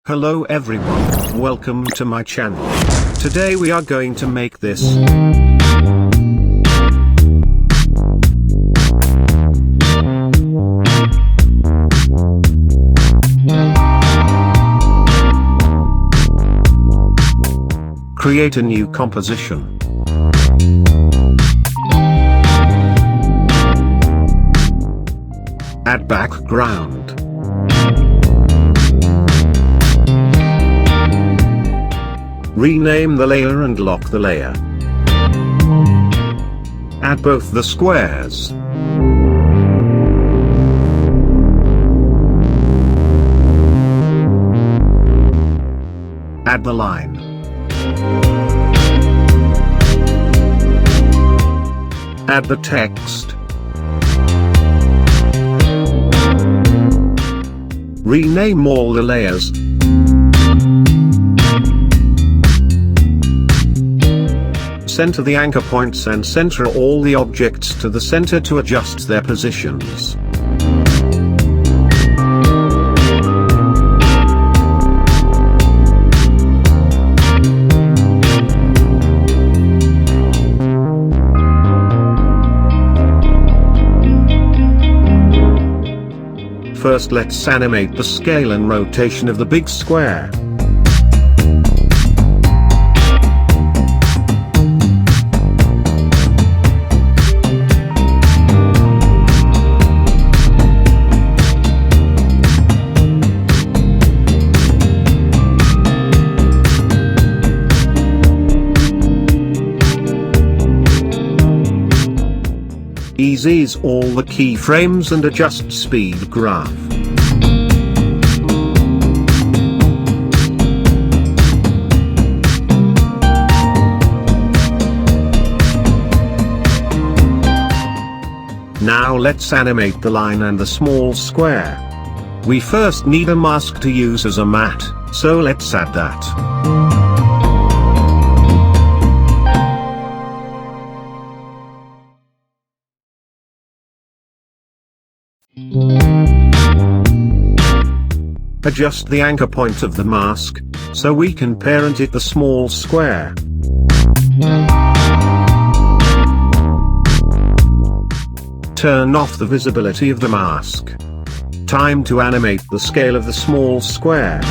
Hello everyone, welcome to my channel. Today we are going to make this create a new composition. Add background. Rename the layer and lock the layer. Add both the squares. Add the line. Add the text. Rename all the layers. Center the anchor points and center all the objects to the center to adjust their positions. First, let's animate the scale and rotation of the big square. Ease all the keyframes and adjust speed graph. Now let's animate the line and the small square. We first need a mask to use as a mat, so let's add that. Adjust the anchor point of the mask, so we can parent it the small square. Turn off the visibility of the mask. Time to animate the scale of the small square.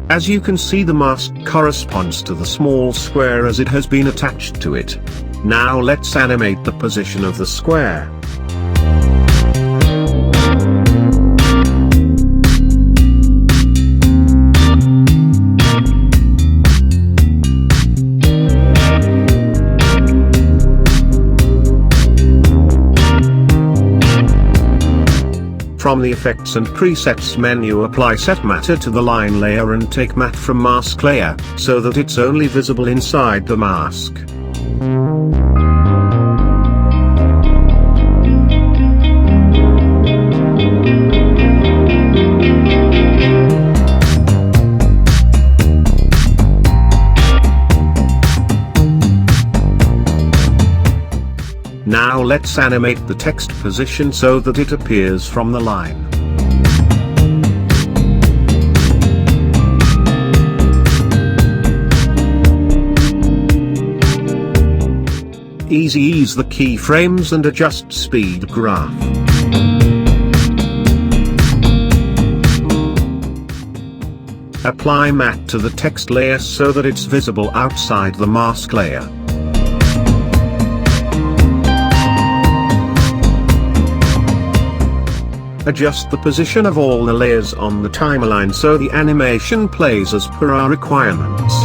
As you can see, the mask corresponds to the small square as it has been attached to it. Now let's animate the position of the square. From the Effects and Presets menu, apply Set Matter to the line layer and take Matte from Mask Layer, so that it's only visible inside the mask. Now let's animate the text position so that it appears from the line. Ease the keyframes and adjust speed graph. Apply matte to the text layer so that it's visible outside the mask layer. Adjust the position of all the layers on the timeline so the animation plays as per our requirements.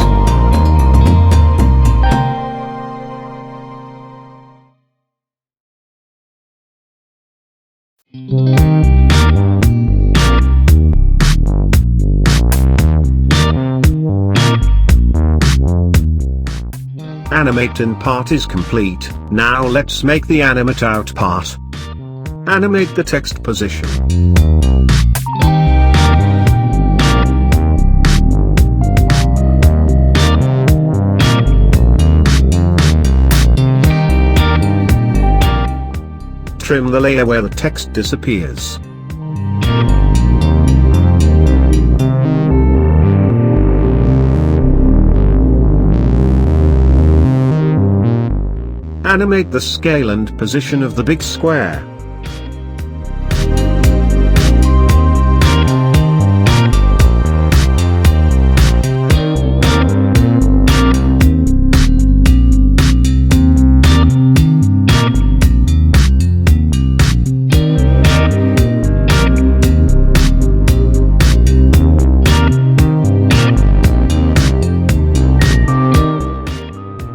animate in part is complete. Now let's make the animate out part. Animate the text position. Trim the layer where the text disappears. Animate the scale and position of the big square.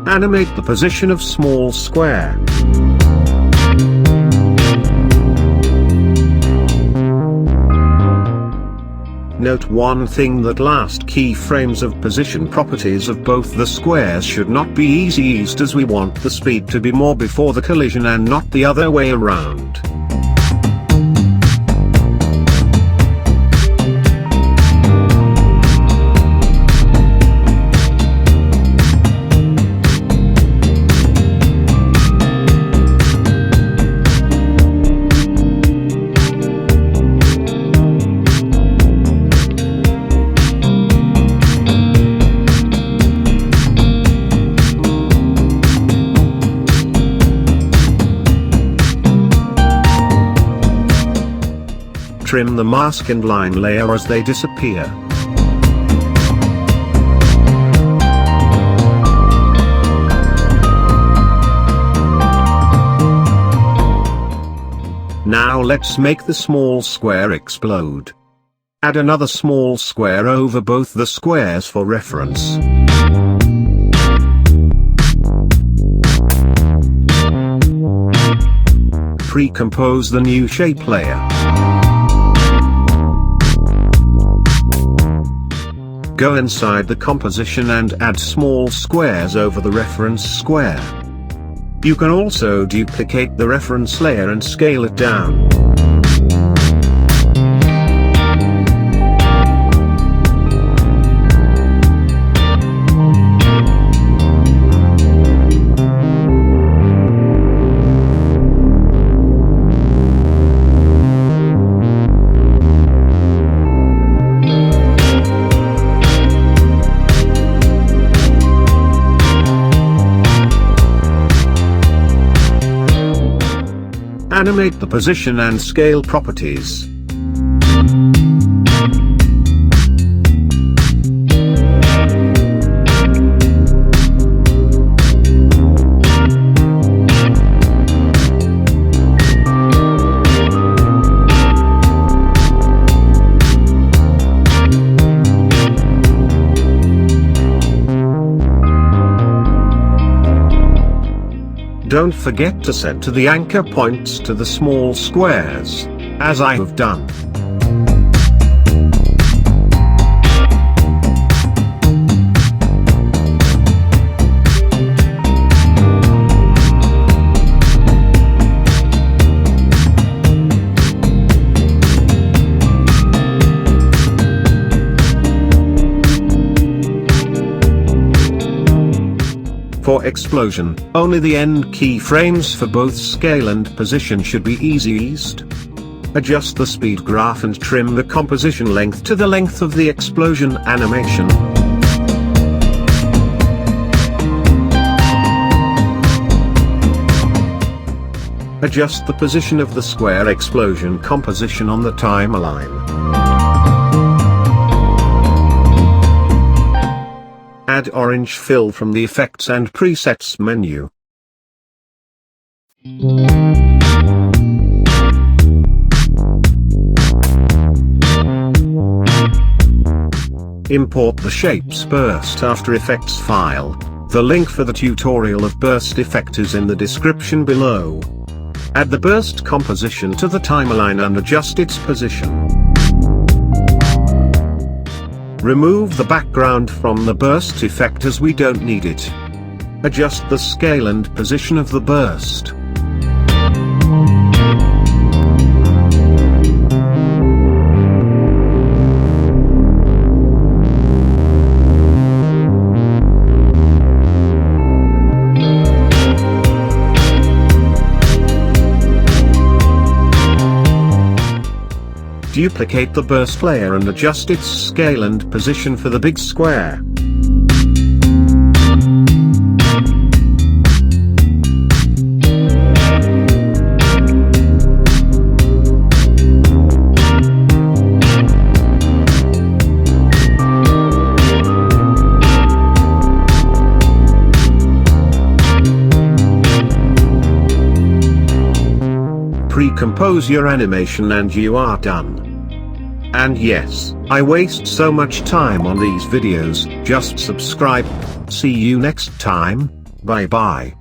Animate the position of small square. Note one thing, that last keyframes of position properties of both the squares should not be easy eased, as we want the speed to be more before the collision and not the other way around. Trim the mask and line layer as they disappear. Now let's make the small square explode. Add another small square over both the squares for reference. Pre-compose the new shape layer. Go inside the composition and add small squares over the reference square. You can also duplicate the reference layer and scale it down. Animate the position and scale properties. Don't forget to set to the anchor points to the small squares, as I have done. For explosion, only the end keyframes for both scale and position should be easy eased. Adjust the speed graph and trim the composition length to the length of the explosion animation. Adjust the position of the square explosion composition on the timeline. Add orange fill from the Effects and Presets menu. Import the Shapes Burst After Effects file. The link for the tutorial of burst effect is in the description below. Add the burst composition to the timeline and adjust its position. Remove the background from the burst effect as we don't need it. Adjust the scale and position of the burst. Duplicate the burst layer and adjust its scale and position for the big square. Pre-compose your animation and you are done. And yes, I waste so much time on these videos. Just subscribe. See you next time. Bye bye.